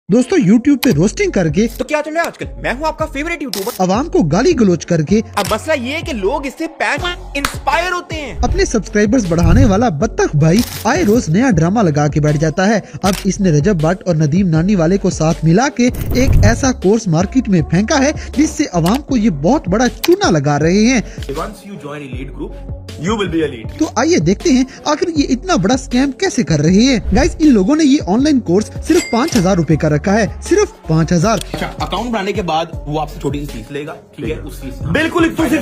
दोस्तों YouTube पे roasting करके तो क्या चल रहा है आजकल? मैं हूँ आपका फेवरेट यूट्यूबर। आवाम को गाली गलौज करके अब मसला ये है कि लोग इससे इंस्पायर होते हैं। अपने सब्सक्राइबर्स बढ़ाने वाला बत्तख भाई आए रोज नया ड्रामा लगा के बैठ जाता है। अब इसने रजब भट्ट और नदीम नानी वाले को साथ मिला के एक ऐसा कोर्स मार्केट में फेंका है जिससे आवाम को ये बहुत बड़ा चूना लगा रहे हैं। Once you join elite group, you will be elite. तो आइए देखते हैं आखिर ये इतना बड़ा स्कैम कैसे कर रहे हैं। गाइस, इन लोगों ने ये ऑनलाइन कोर्स सिर्फ 5,000 रूपए का रखा है, सिर्फ 5,000। अच्छा, अकाउंट बनाने के बाद वो आपसे छोटी सी फीस लेगा, ठीक है? उस फीस बिल्कुल इतनी सी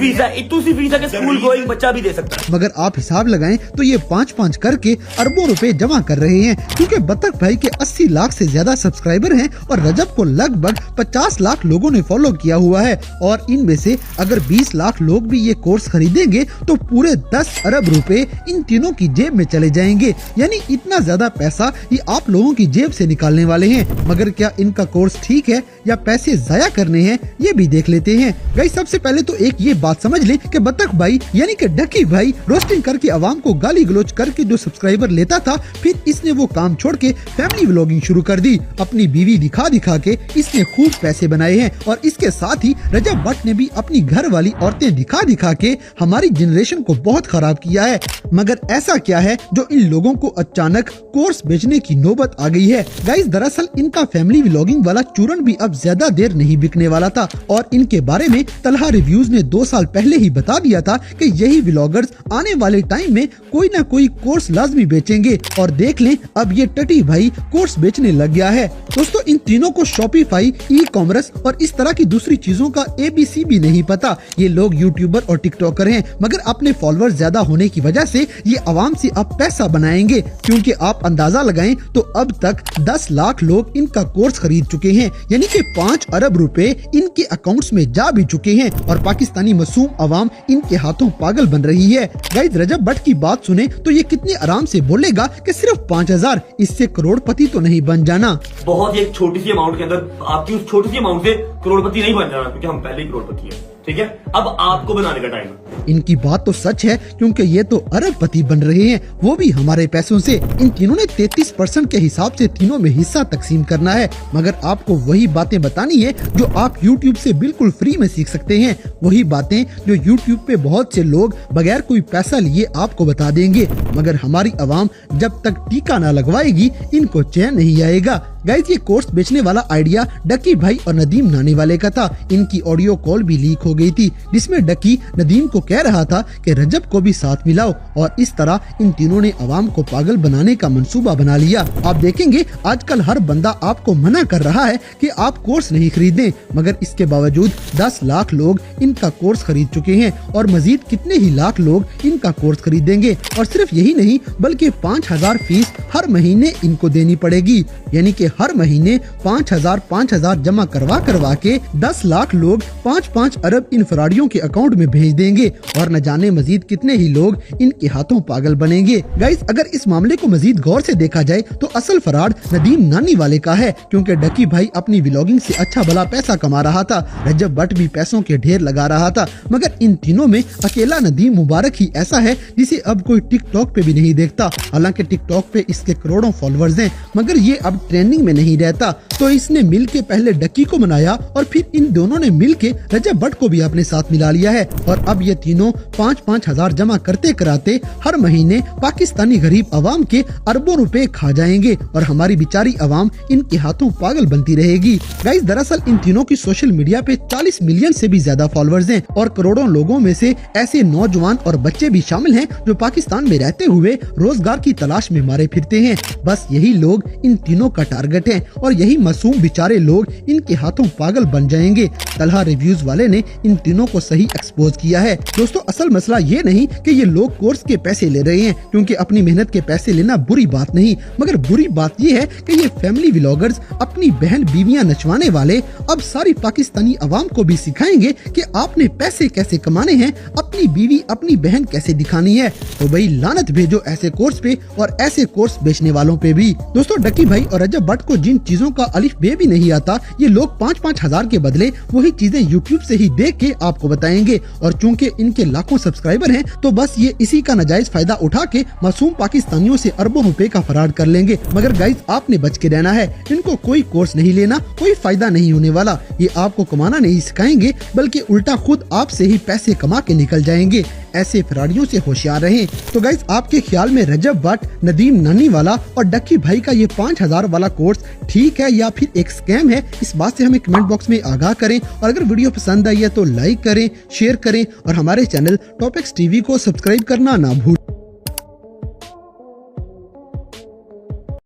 फीस है कि स्कूल गोइंग बच्चा भी दे सकता है। मगर आप हिसाब लगाएं तो ये 5-5 करके अरबों रुपए जमा कर रहे हैं, क्योंकि बत्तख भाई के 80 लाख से ज्यादा सब्सक्राइबर हैं और रजब को लगभग 50 लाख लोगों ने फॉलो किया हुआ है। और इनमें से अगर 20 लाख लोग भी ये कोर्स खरीदेंगे तो पूरे 10 अरब रुपए इन तीनों की जेब में चले जाएंगे। यानी इतना ज्यादा पैसा ये आप लोगों की जेब से निकालने वाले हैं। मगर क्या इनका कोर्स ठीक है या पैसे जाया करने हैं, ये भी देख लेते हैं। गाइस, सबसे पहले तो एक ये बात समझ ले कि बत्तख भाई यानी कि डकी भाई रोस्टिंग करके आवाम को गाली गलौज करके जो सब्सक्राइबर लेता था, फिर इसने वो काम छोड़ के फैमिली व्लॉगिंग शुरू कर दी। अपनी बीवी दिखा दिखा के इसने खूब पैसे बनाए हैं और इसके साथ ही रजब भट्ट ने भी अपनी घर वाली औरतें दिखा दिखा के हमारी जनरेशन को बहुत खराब किया है। मगर ऐसा क्या है जो इन लोगों को अचानक कोर्स बेचने की नौबत आ गई है? गाइस, दरअसल इनका फैमिली व्लॉगिंग वाला चूरन भी अब ज्यादा देर नहीं बिकने वाला था और इनके बारे में तलहा रिव्यूज ने 2 साल पहले ही बता दिया था कि यही व्लॉगर्स आने वाले टाइम में कोई ना कोई कोर्स लाजमी बेचेंगे। और देख लें, अब ये टटी भाई कोर्स बेचने लग गया है। दोस्तों, इन तीनों को शॉपिफाई, ई कॉमर्स और इस तरह की दूसरी चीजों का ABC भी नहीं पता। ये लोग यूट्यूबर और टिकटॉकर हैं, मगर अपने फॉलोअर्स ज्यादा होने की वजह से ये आवाम से अब पैसा बनाएंगे, क्योंकि आप अंदाजा लगाएं तो अब तक 10 लाख लोग इनका कोर्स खरीद चुके हैं, यानी कि 5 अरब रुपए इनके अकाउंट्स में जा भी चुके हैं और पाकिस्तानी मासूम आवाम इनके हाथों पागल बन रही है। गाइस, रजब भट्ट की बात सुने तो ये कितने आराम से बोलेगा कि सिर्फ 5,000, इससे करोड़पति तो नहीं बन जाना। बहुत ही एक छोटी सी अमाउंट के अंदर आपकी उस छोटी सी अमाउंट से करोड़पति नहीं बन जाना, क्योंकि हम पहले ही करोड़पति हैं। ठीक है, अब आपको बनाने का टाइम है। इनकी बात तो सच है, क्योंकि ये तो अरबपति बन रहे हैं, वो भी हमारे पैसों से। इन तीनों ने 33% के हिसाब से तीनों में हिस्सा तकसीम करना है। मगर आपको वही बातें बतानी है जो आप YouTube से बिल्कुल फ्री में सीख सकते हैं, वही बातें जो YouTube पे बहुत से लोग बगैर कोई पैसा लिए आपको बता देंगे। मगर हमारी आवाम जब तक टीका न लगवाएगी, इनको चैन नहीं आएगा। गाइस, ये कोर्स बेचने वाला आइडिया डकी भाई और नदीम नानी वाले का था। इनकी ऑडियो कॉल भी लीक हो गई थी, जिसमें डकी नदीम को कह रहा था कि रजब को भी साथ मिलाओ, और इस तरह इन तीनों ने आवाम को पागल बनाने का मंसूबा बना लिया। आप देखेंगे आजकल हर बंदा आपको मना कर रहा है कि आप कोर्स नहीं खरीदें, मगर इसके बावजूद 10 लाख लोग इनका कोर्स खरीद चुके हैं और मजीद कितने ही लाख लोग इनका कोर्स खरीदेंगे। और सिर्फ यही नहीं, बल्कि 5,000 फीस हर महीने इनको देनी पड़ेगी, यानी कि हर महीने 5,000 जमा करवा के 10 लाख लोग 5-5 अरब इन फराडियों के अकाउंट में भेज देंगे और न जाने मजीद कितने ही लोग इनके हाथों पागल बनेंगे। गाइस, अगर इस मामले को मजीद गौर से देखा जाए तो असल फराड नदीम नानी वाले का है, क्योंकि डकी भाई अपनी व्लॉगिंग से अच्छा भला पैसा कमा रहा था, रजब भट्ट भी पैसों के ढेर लगा रहा था, मगर इन तीनों में अकेला नदीम मुबारक ही ऐसा है जिसे अब कोई टिकटॉक पे भी नहीं देखता। हालांकि टिकटॉक पे इसके करोड़ों फॉलोअर्स हैं, मगर ये अब ट्रेंडिंग में नहीं रहता। तो इसने मिल के पहले डकी को मनाया और फिर इन दोनों ने मिल के रजब भट्ट को भी अपने साथ मिला लिया है और अब ये तीनों 5-5 हजार जमा करते कराते हर महीने पाकिस्तानी गरीब आवाम के अरबों रुपए खा जाएंगे और हमारी बेचारी आवाम इनके हाथों पागल बनती रहेगी। गाइस, दरअसल इन तीनों की सोशल मीडिया पे 40 मिलियन से भी ज्यादा फॉलोअर्स हैं और करोड़ों लोगों में से ऐसे नौजवान और बच्चे भी शामिल हैं जो पाकिस्तान में रहते हुए रोजगार की तलाश में मारे फिरते हैं। बस यही लोग इन तीनों का टारगेट है और यही मासूम बेचारे लोग इनके हाथों पागल बन जाएंगे। तलहा रिव्यूज वाले ने इन तीनों को सही एक्सपोज किया है। दोस्तों, असल मसला ये नहीं कि ये लोग कोर्स के पैसे ले रहे हैं, क्योंकि अपनी मेहनत के पैसे लेना बुरी बात नहीं, मगर बुरी बात ये है कि ये फैमिली व्लॉगर्स अपनी बहन बीवियां नचवाने वाले अब सारी पाकिस्तानी आवाम को भी सिखाएंगे कि आपने पैसे कैसे कमाने हैं, अपनी बीवी अपनी बहन कैसे दिखानी है। तो भाई लानत भेजो ऐसे कोर्स पे और ऐसे कोर्स बेचने वालों पे भी। दोस्तों, डकी भाई और रजब भट्ट भट्ट को जिन चीजों का अलिफ बे भी नहीं आता, ये लोग 5-5 हजार के बदले वही चीजें यूट्यूब से ही देख के आपको बताएंगे। और चूंकि इनके लाखों सब्सक्राइबर हैं, तो बस ये इसी का नाजायज फायदा उठा के मासूम पाकिस्तानियों से अरबों रुपए का फराड कर लेंगे। मगर गाइज आपने बच के रहना है, इनको कोई कोर्स नहीं लेना, कोई फायदा नहीं होने वाला। ये आपको कमाना नहीं सिखाएंगे, बल्कि उल्टा खुद आपसे ही पैसे कमा के निकल जाएंगे। ऐसे फराडियों से होशियार रहें। तो गाइज आपके ख्याल में रजब भट्ट, नदीम नानी वाला और डक्की भाई का ये 5000 वाला कोर्स ठीक है या फिर एक स्कैम है? इस बात से हमें कमेंट बॉक्स में आगाह करें। और अगर वीडियो पसंद आई है तो लाइक करें, शेयर करें और हमारे चैनल टॉपिक्स टीवी को सब्सक्राइब करना ना भूलें।